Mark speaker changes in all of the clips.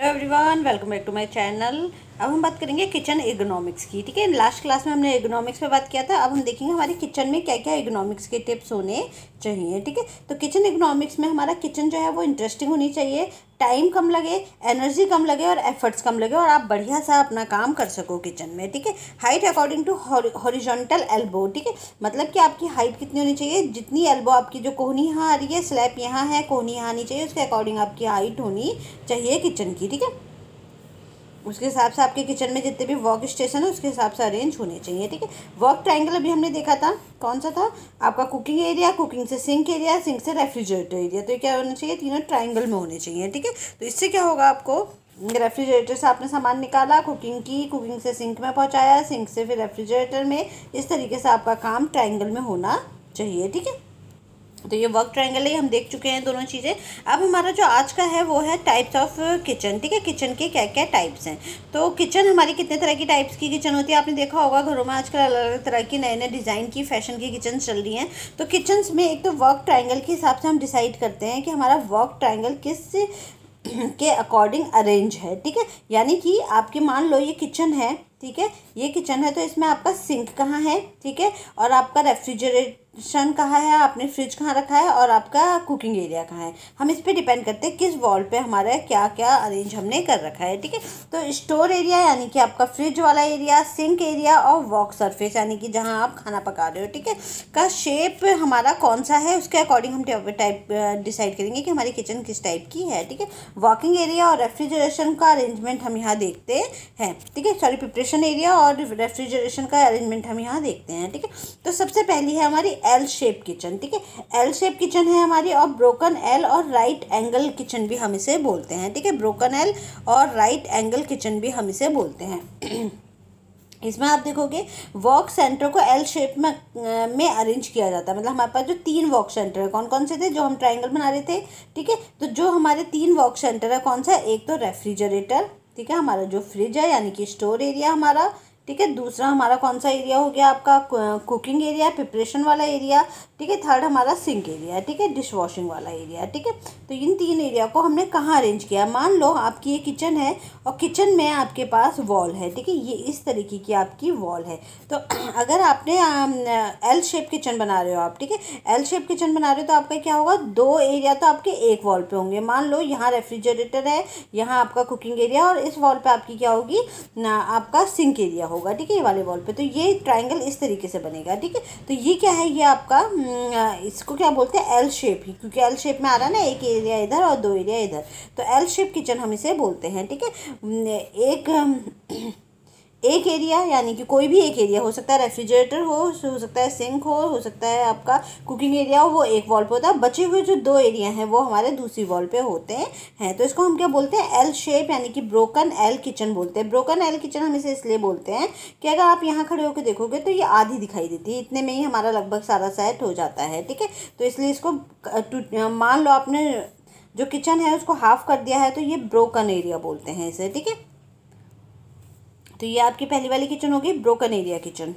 Speaker 1: Hello everyone, welcome back to my channel. अब हम बात करेंगे किचन एर्गोनॉमिक्स की। ठीक है, लास्ट क्लास में हमने एर्गोनॉमिक्स पे बात किया था। अब हम देखेंगे हमारे किचन में क्या क्या एर्गोनॉमिक्स के टिप्स होने चाहिए। ठीक है, तो किचन एर्गोनॉमिक्स में हमारा किचन जो है वो इंटरेस्टिंग होनी चाहिए, टाइम कम लगे, एनर्जी कम लगे और एफर्ट्स कम लगे और आप बढ़िया सा अपना काम कर सको किचन में। ठीक है, height according to horizontal elbow. ठीक है, मतलब कि आपकी हाइट कितनी होनी चाहिए, जितनी एल्बो आपकी जो कोहनी यहाँ आ रही है, स्लैब यहाँ है, कोहनी यहाँ आनी चाहिए, उसके अकॉर्डिंग आपकी हाइट होनी चाहिए किचन की। ठीक है, उसके हिसाब से आपके किचन में जितने भी वर्क स्टेशन है उसके हिसाब से अरेंज होने चाहिए। ठीक है, वर्क ट्रायंगल अभी हमने देखा था, कौन सा था आपका, कुकिंग एरिया, कुकिंग से सिंक एरिया, सिंक से रेफ्रिजरेटर एरिया। तो ये क्या होना चाहिए, तीनों ट्रायंगल में होने चाहिए। ठीक है, तो इससे क्या होगा, आपको रेफ्रिजरेटर से आपने सामान निकाला, कुकिंग की, कुकिंग से सिंक में पहुंचाया, सिंक से फिर रेफ्रिजरेटर में, इस तरीके से आपका काम ट्रायंगल में होना चाहिए। ठीक है, तो ये वर्क ट्रायंगल है, हम देख चुके हैं दोनों चीज़ें। अब हमारा जो आज का है वो है टाइप्स ऑफ किचन। ठीक है, किचन के क्या क्या टाइप्स हैं। तो किचन हमारी कितने तरह की टाइप्स की किचन होती है, आपने देखा होगा घरों में आजकल अलग अलग तरह की नए नए डिज़ाइन की फैशन की किचन चल रही हैं। तो किचन्स में एक तो वर्क ट्रायंगल के हिसाब से हम डिसाइड करते हैं कि हमारा वर्क ट्रायंगल किस के अकॉर्डिंग अरेंज है। ठीक है, यानी कि आपके मान लो ये किचन है, ठीक है, ये किचन है तो इसमें आपका सिंक कहाँ है, ठीक है, और आपका रेफ्रिजरेशन कहाँ है, आपने फ्रिज कहाँ रखा है, और आपका कुकिंग एरिया कहाँ है। हम इस पे डिपेंड करते हैं किस वॉल पे हमारा क्या क्या अरेंज हमने कर रखा है। ठीक है, तो स्टोर एरिया यानी कि आपका फ्रिज वाला एरिया, सिंक एरिया और वॉक सरफेस यानी कि जहाँ आप खाना पका रहे हो, ठीक है, का शेप हमारा कौन सा है, उसके अकॉर्डिंग हम टाइप डिसाइड करेंगे कि हमारी किचन किस टाइप की है। ठीक है, वॉकिंग एरिया और रेफ्रिजरेशन का अरेंजमेंट हम यहाँ देखते हैं। ठीक है, सॉरी, प्रिपरेशन एरिया और रेफ्रिजरेशन का अरेंजमेंट हम यहाँ देखते हैं। ठीक है, तो सबसे पहली है हमारी एल शेप किचन। ठीक है, एल शेप किचन है हमारी, और ब्रोकन एल और राइट एंगल किचन भी हम इसे बोलते हैं। ठीक है, ब्रोकन एल और राइट एंगल किचन भी हम इसे बोलते हैं। इसमें आप देखोगे वर्क सेंटर को एल शेप में अरेंज किया जाता है। मतलब हमारे पास जो 3 वर्क सेंटर है, कौन कौन से थे जो हम ट्रायंगल बना रहे थे। ठीक है, तो जो हमारे 3 वर्क सेंटर है कौन सा, एक तो रेफ्रिजरेटर, ठीक है, हमारा जो फ्रिज है यानी कि स्टोर एरिया हमारा, ठीक है, दूसरा हमारा कौन सा एरिया हो गया आपका, कुकिंग एरिया, प्रिपरेशन वाला एरिया, ठीक है, थर्ड हमारा सिंक एरिया, ठीक है, डिश वॉशिंग वाला एरिया। ठीक है, तो इन 3 एरिया को हमने कहाँ अरेंज किया, मान लो आपकी ये किचन है और किचन में आपके पास वॉल है। ठीक है, ये इस तरीके की आपकी वॉल है। तो अगर आपने एल शेप किचन बना रहे हो आप, ठीक है, एल शेप किचन बना रहे हो तो आपका क्या होगा, 2 एरिया तो आपके एक वॉल पे होंगे। मान लो यहाँ रेफ्रिजरेटर है, यहाँ आपका कुकिंग एरिया, और इस वॉल पे आपकी क्या होगी ना, आपका सिंक एरिया होगा। ठीक है, ये वाले वॉल पे, तो ये ट्रायंगल इस तरीके से बनेगा। ठीक है, तो ये क्या है, ये आपका इसको क्या बोलते हैं, एल शेप ही, क्योंकि एल शेप में आ रहा है ना, एक एरिया इधर और 2 एरिया इधर, तो एल शेप किचन हम इसे बोलते हैं। ठीक है, एक एरिया यानी कि कोई भी एक एरिया हो सकता है, रेफ्रिजरेटर हो सकता है सिंक हो सकता है आपका कुकिंग एरिया हो, वो एक वॉल पे होता है। बचे हुए जो 2 एरिया हैं वो हमारे दूसरी वॉल पे होते हैं। तो इसको हम क्या बोलते हैं, एल शेप यानी कि ब्रोकन एल किचन बोलते हैं। ब्रोकन एल किचन हम इसे इसलिए बोलते हैं कि अगर आप यहाँ खड़े होकर देखोगे तो ये आधी दिखाई देती है, इतने में ही हमारा लगभग सारा सेट हो जाता है। ठीक है, तो इसलिए इसको मान लो आपने जो किचन है उसको हाफ कर दिया है तो ये ब्रोकन एरिया बोलते हैं इसे। ठीक है, तो ये आपकी पहली वाली किचन होगी ब्रोकन एरिया किचन।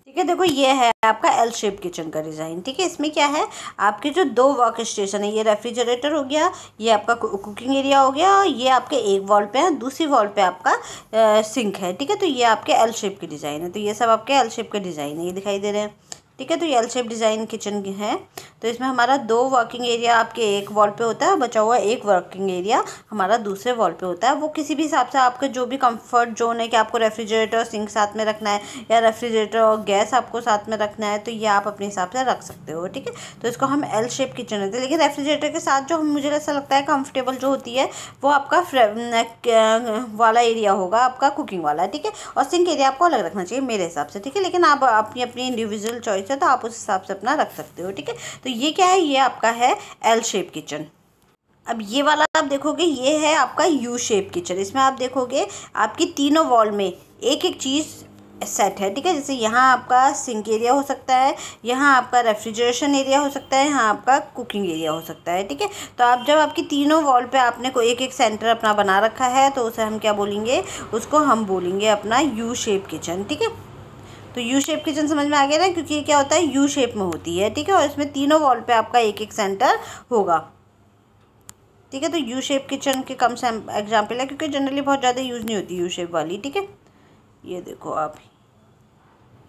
Speaker 1: ठीक है, देखो ये है आपका एल शेप किचन का डिज़ाइन। ठीक है, इसमें क्या है, आपके जो 2 वर्क स्टेशन है, ये रेफ्रिजरेटर हो गया, ये आपका कुकिंग एरिया हो गया, और ये आपके एक वॉल पे है, दूसरी वॉल पे आपका सिंक है। ठीक है, तो ये आपके एल शेप की डिज़ाइन है। तो ये सब आपके एल शेप के डिज़ाइन है, ये दिखाई दे रहे हैं। ठीक है, तो ये एल शेप डिज़ाइन किचन है। तो इसमें हमारा 2 वर्किंग एरिया आपके एक वॉल पे होता है, बचा हुआ एक वर्किंग एरिया हमारा दूसरे वॉल पे होता है। वो किसी भी हिसाब से आपके जो भी कंफर्ट जोन है कि आपको रेफ्रिजरेटर और सिंक साथ में रखना है या रेफ्रिजरेटर और गैस आपको साथ में रखना है, तो ये आप अपने हिसाब से रख सकते हो। ठीक है, तो इसको हम एल शेप किचन होते हैं। लेकिन रेफ्रिजरेटर के साथ जो मुझे ऐसा लगता है कंफर्टेबल जो होती है वो आपका वाला एरिया होगा, आपका कुकिंग वाला। ठीक है, और सिंक एरिया आपको अलग रखना चाहिए मेरे हिसाब से। ठीक है, लेकिन आप अपनी अपनी इंडिविजुअल चॉइस है तो आप उस हिसाब से अपना रख सकते हो। ठीक है, तो ये क्या है, ये आपका है एल शेप किचन। अब ये वाला आप देखोगे, ये है आपका यू शेप किचन। इसमें आप देखोगे आपकी तीनों वॉल में एक एक चीज़ सेट है। ठीक है, जैसे यहाँ आपका सिंक एरिया हो सकता है, यहाँ आपका रेफ्रिजरेशन एरिया हो सकता है, यहाँ आपका कुकिंग एरिया हो सकता है। ठीक है, तो आप जब आपकी तीनों वॉल पे आपने को एक एक सेंटर अपना बना रखा है तो उसे हम क्या बोलेंगे, उसको हम बोलेंगे अपना यू शेप किचन। ठीक है, तो यू शेप किचन समझ में आ गया ना, क्योंकि ये क्या होता है, यू शेप में होती है। ठीक है, और इसमें तीनों वॉल पे आपका एक एक सेंटर होगा। ठीक है। तो यू शेप किचन के कम से एग्जाम्पल है, क्योंकि जनरली बहुत ज़्यादा यूज़ नहीं होती यू शेप वाली। ठीक है, ये देखो आप,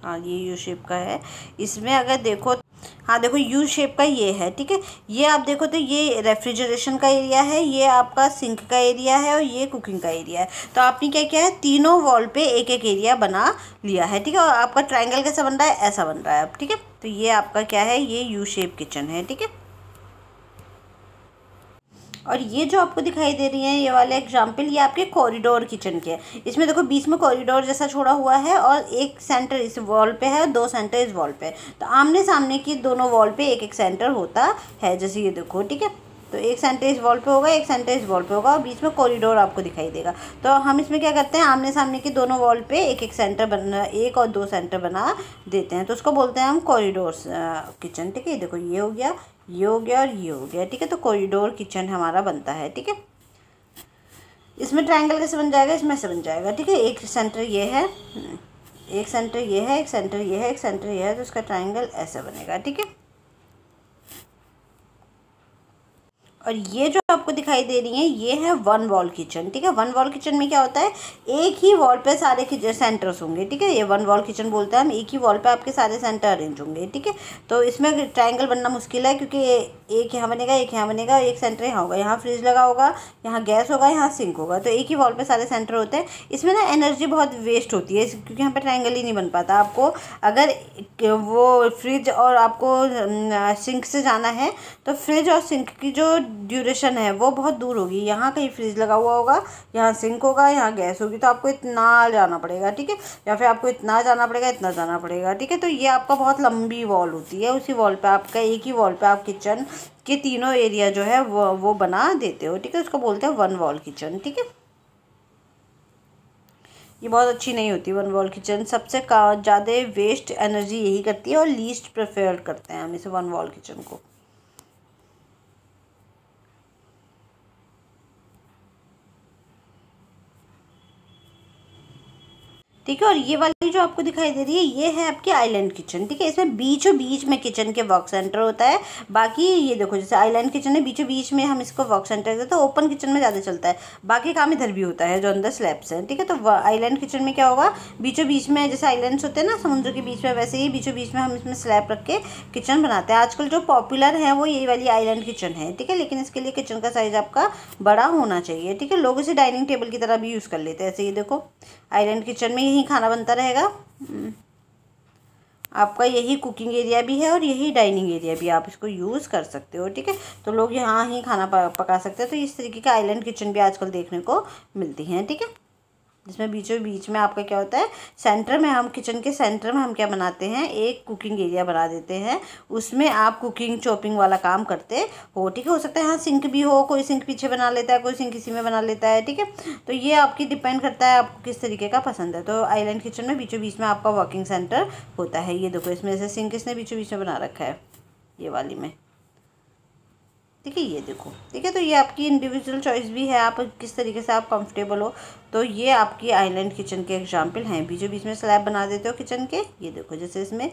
Speaker 1: हाँ ये यू शेप का है। इसमें अगर देखो, हाँ देखो यू शेप का ये है। ठीक है, ये आप देखो तो ये रेफ्रिजरेशन का एरिया है, ये आपका सिंक का एरिया है और ये कुकिंग का एरिया है। तो आपने क्या किया है, तीनों वॉल पे एक एक एरिया बना लिया है। ठीक है, और आपका ट्रायंगल कैसा बन रहा है, ऐसा बन रहा है अब। ठीक है, तो ये आपका क्या है, ये यू शेप किचन है। ठीक है, और ये जो आपको दिखाई दे रही है ये वाले एग्जाम्पल, ये आपके कॉरिडोर किचन के हैं। इसमें देखो बीच में कॉरिडोर जैसा छोड़ा हुआ है और एक सेंटर इस वॉल पे है और दो सेंटर इस वॉल पे है। तो आमने सामने की दोनों वॉल पे एक एक सेंटर होता है, जैसे ये देखो। ठीक है, तो एक सेंटर इस वॉल पे होगा, एक सेंटर इस वॉल पे होगा और बीच में कॉरिडोर आपको दिखाई देगा। तो हम इसमें क्या करते हैं, आमने सामने की दोनों वॉल पे एक एक सेंटर बना, एक और दो सेंटर बना देते हैं, तो उसको बोलते हैं हम कॉरिडोर किचन। ठीक है, देखो ये हो गया, ये हो गया और ये हो गया। ठीक है, तो कॉरिडोर किचन हमारा बनता है। ठीक है, इसमें ट्रायंगल कैसे बन जाएगा, इसमें से बन जाएगा। ठीक है, एक सेंटर ये है, एक सेंटर ये है, एक सेंटर ये है, एक सेंटर ये है, तो इसका ट्रायंगल ऐसा बनेगा। ठीक है, और ये जो आपको दिखाई दे रही है ये है वन वॉल किचन। ठीक है, वन वॉल किचन में क्या होता है, एक ही वॉल पे सारे सेंटर्स होंगे। ठीक है, ये वन वॉल किचन बोलते हैं हम, एक ही वॉल पे आपके सारे सेंटर अरेंज होंगे। ठीक है, तो इसमें ट्रायंगल बनना मुश्किल है, क्योंकि एक यहाँ बनेगा, एक यहाँ बनेगा, एक सेंटर यहाँ होगा, यहाँ फ्रिज लगा होगा, यहाँ गैस होगा, यहाँ सिंक होगा। तो एक ही वॉल पे सारे सेंटर होते हैं। इसमें ना एनर्जी बहुत वेस्ट होती है, क्योंकि यहाँ पे ट्रायंगल ही नहीं बन पाता। आपको अगर वो फ्रिज और आपको सिंक से जाना है तो फ्रिज और सिंक की जो ड्यूरेशन है वो बहुत दूर होगी। यहाँ कहीं फ्रिज लगा हुआ होगा, यहाँ सिंक होगा, यहाँ गैस होगी, तो आपको इतना जाना पड़ेगा। ठीक है, या फिर आपको इतना जाना पड़ेगा, इतना जाना पड़ेगा। ठीक है, तो ये आपका बहुत लंबी वॉल होती है, उसी वॉल पे आपका, एक ही वॉल पे आप किचन के तीनों एरिया जो है वो बना देते हो। ठीक है, उसको बोलते हैं वन वॉल किचन। ठीक है, ये बहुत अच्छी नहीं होती वन वॉल किचन, सबसे ज़्यादा वेस्ट एनर्जी यही करती है और लीस्ट प्रेफर करते हैं हम इसे वन वॉल किचन को। ठीक है, और ये वाली जो आपको दिखाई दे रही है ये है आपकी आइलैंड किचन। ठीक है, इसमें बीचों बीच में किचन के वर्क सेंटर होता है। बाकी ये देखो, जैसे आइलैंड किचन है, बीचों बीच में हम इसको वर्क सेंटर देते हैं, तो ओपन किचन में ज़्यादा चलता है, बाकी काम इधर भी होता है जो अंदर स्लैब्स हैं। ठीक है, तो आइलैंड किचन में क्या होगा, बीचों बीच में, जैसे आइलैंड्स होते हैं ना समुद्र के बीच में, वैसे ही बीचों बीच में हम इसमें स्लैब रख के किचन बनाते हैं। आजकल जो पॉपुलर है वो यही वाली आइलैंड किचन है। ठीक है, लेकिन इसके लिए किचन का साइज़ आपका बड़ा होना चाहिए। ठीक है, लोग इसे डाइनिंग टेबल की तरह भी यूज़ कर लेते हैं। ऐसे ये देखो, आइलैंड किचन में यही खाना बनता रहेगा, आपका यही कुकिंग एरिया भी है और यही डाइनिंग एरिया भी, आप इसको यूज़ कर सकते हो। ठीक है, तो लोग यहाँ ही खाना पका सकते हैं। तो इस तरीके का आइलैंड किचन भी आजकल देखने को मिलती हैं। ठीक है, जिसमें बीचों बीच में आपका क्या होता है, सेंटर में हम, किचन के सेंटर में हम क्या बनाते हैं, एक कुकिंग एरिया बना देते हैं, उसमें आप कुकिंग चॉपिंग वाला काम करते हो। ठीक है, हो सकता है यहाँ सिंक भी हो, कोई सिंक पीछे बना लेता है, कोई सिंक इसी में बना लेता है। ठीक है, तो ये आपकी डिपेंड करता है आपको किस तरीके का पसंद है। तो आइलैंड किचन में बीचों बीच में आपका वर्किंग सेंटर होता है। ये देखो, इसमें से सिंक इसने बीचों बीच में बना रखा है, ये वाली में। ठीक है, ये देखो। ठीक है, तो ये आपकी इंडिविजुअल चॉइस भी है, आप किस तरीके से आप कंफर्टेबल हो। तो ये आपकी आइलैंड किचन के एग्जांपल हैं, बीचों बीच में स्लैब बना देते हो किचन के। ये देखो, जैसे इसमें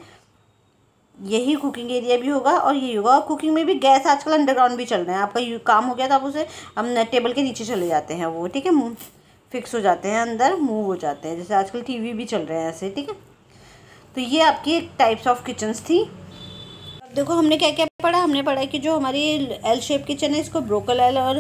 Speaker 1: यही कुकिंग एरिया भी होगा और यही होगा। और कुकिंग में भी गैस आजकल अंडरग्राउंड भी चल रहे हैं, आपका काम हो गया तो आप उसे, हम टेबल के नीचे चले जाते हैं वो। ठीक है, फिक्स हो जाते हैं, अंदर मूव हो जाते हैं, जैसे आजकल टीवी भी चल रहे हैं ऐसे। ठीक है, तो ये आपकी एक टाइप्स ऑफ किचन्स थी। देखो हमने क्या क्या पढ़ा, हमने पढ़ा कि जो हमारी एल शेप किचन है इसको ब्रोकल एल और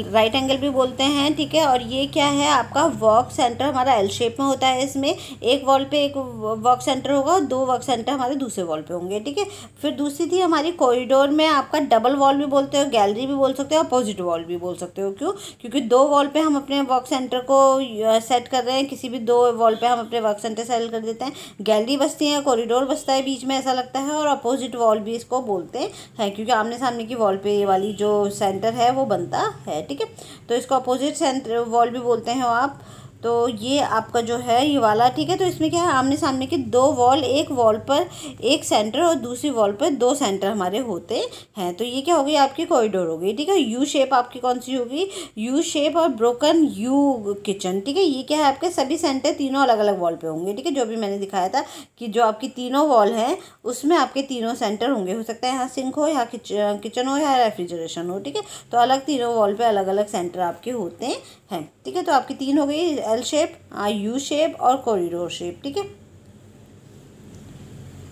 Speaker 1: राइट एंगल भी बोलते हैं। ठीक है, और ये क्या है, आपका वर्क सेंटर हमारा एल शेप में होता है। इसमें एक वॉल पे एक वर्क सेंटर होगा और दो वर्क सेंटर हमारे दूसरे वॉल पे होंगे। ठीक है, फिर दूसरी थी हमारी कॉरिडोर में, आपका डबल वॉल भी बोलते हो, गैलरी भी बोल सकते हो, अपोजिट वॉल भी बोल सकते हो। क्यों, क्योंकि दो वॉल पे हम अपने वर्क सेंटर को सेट कर रहे हैं, किसी भी दो वॉल पे हम अपने वर्क सेंटर सेट कर देते हैं। गैलरी बसती है, कॉरिडोर बसता है बीच में, ऐसा लगता है, और अपोजिट वॉल भी इसको बोलते हैं, क्योंकि आमने सामने की वॉल पे ये वाली जो सेंटर है वो बनता है। ठीक है, तो इसको अपोजिट सेंटर वॉल भी बोलते हैं आप। तो ये आपका जो है ये वाला, ठीक है। तो इसमें क्या है, आमने सामने के दो वॉल, एक वॉल पर एक सेंटर और दूसरी वॉल पर दो सेंटर हमारे होते हैं। तो ये क्या हो गई, आपकी कॉरिडोर हो गई, ठीक है। यू शेप आपकी कौन सी होगी, यू शेप और ब्रोकन यू किचन, ठीक है। ये क्या है, आपके सभी सेंटर तीनों अलग अलग वॉल पे होंगे, ठीक है। जो भी मैंने दिखाया था कि जो आपकी तीनों वॉल हैं उसमें आपके तीनों सेंटर होंगे। हो सकता है यहाँ सिंक हो, यहाँ किचन हो, या रेफ्रिजरेशन हो, ठीक है। तो अलग तीनों वॉल पे अलग अलग सेंटर आपके होते हैं, ठीक है। तो आपकी तीन हो गई, एल शेप, यू शेप और कॉरिडोर शेप, ठीक है।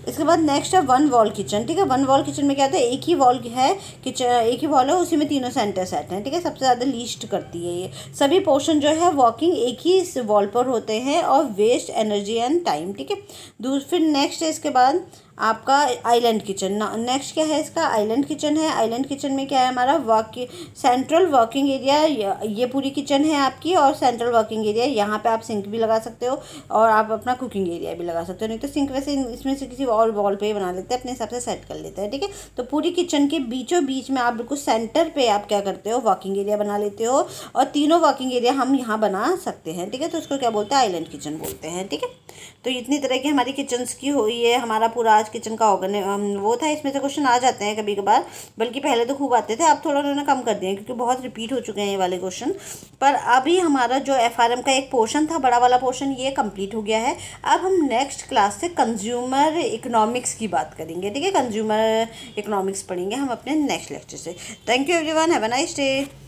Speaker 1: इसके बाद नेक्स्ट है वन वॉल किचन, ठीक है। वन वॉल किचन में क्या होता है, एक ही वॉल है किचन, एक ही वॉल है, उसी में तीनों सेंटर सेट हैं, ठीक है। सबसे ज़्यादा लीस्ट करती है ये। सभी पोर्शन जो है वॉकिंग एक ही वॉल पर होते हैं और वेस्ट एनर्जी एंड टाइम, ठीक है। फिर नेक्स्ट है इसके बाद आपका आइलैंड किचन। नेक्स्ट क्या है इसका, आइलैंड किचन है। आइलैंड किचन में क्या है हमारा, सेंट्रल वर्किंग एरिया, ये पूरी किचन है आपकी, और सेंट्रल वर्किंग एरिया, यहाँ पे आप सिंक भी लगा सकते हो और आप अपना कुकिंग एरिया भी लगा सकते हो। नहीं तो सिंक वैसे इसमें से किसी और वॉल पे ही बना लेते हैं, अपने हिसाब से सेट कर लेते हैं, ठीक है। तो पूरी किचन के बीचों बीच में आप बिल्कुल सेंटर पे आप क्या करते हो, वर्किंग एरिया बना लेते हो, और तीनों वर्किंग एरिया हम यहाँ बना सकते हैं, ठीक है। तो उसको क्या बोलते हैं, आइलैंड किचन बोलते हैं, ठीक है। तो इतनी तरह की हमारी किचन्स की हुई है, हमारा पूरा आज किचन का वो था। इसमें से क्वेश्चन आ जाते हैं कभी कभार, बल्कि पहले तो खूब आते थे, अब थोड़ा उन्होंने कम कर दिया क्योंकि बहुत रिपीट हो चुके हैं ये वाले क्वेश्चन। पर अभी हमारा जो एफआरएम का एक पोर्शन था, बड़ा वाला पोर्शन, ये कंप्लीट हो गया है। अब हम नेक्स्ट क्लास से कंज्यूमर इकोनॉमिक्स की बात करेंगे, ठीक है। कंज्यूमर इकोनॉमिक्स पढ़ेंगे हम अपने नेक्स्ट लेक्चर से। Thank you everyone, have a nice day.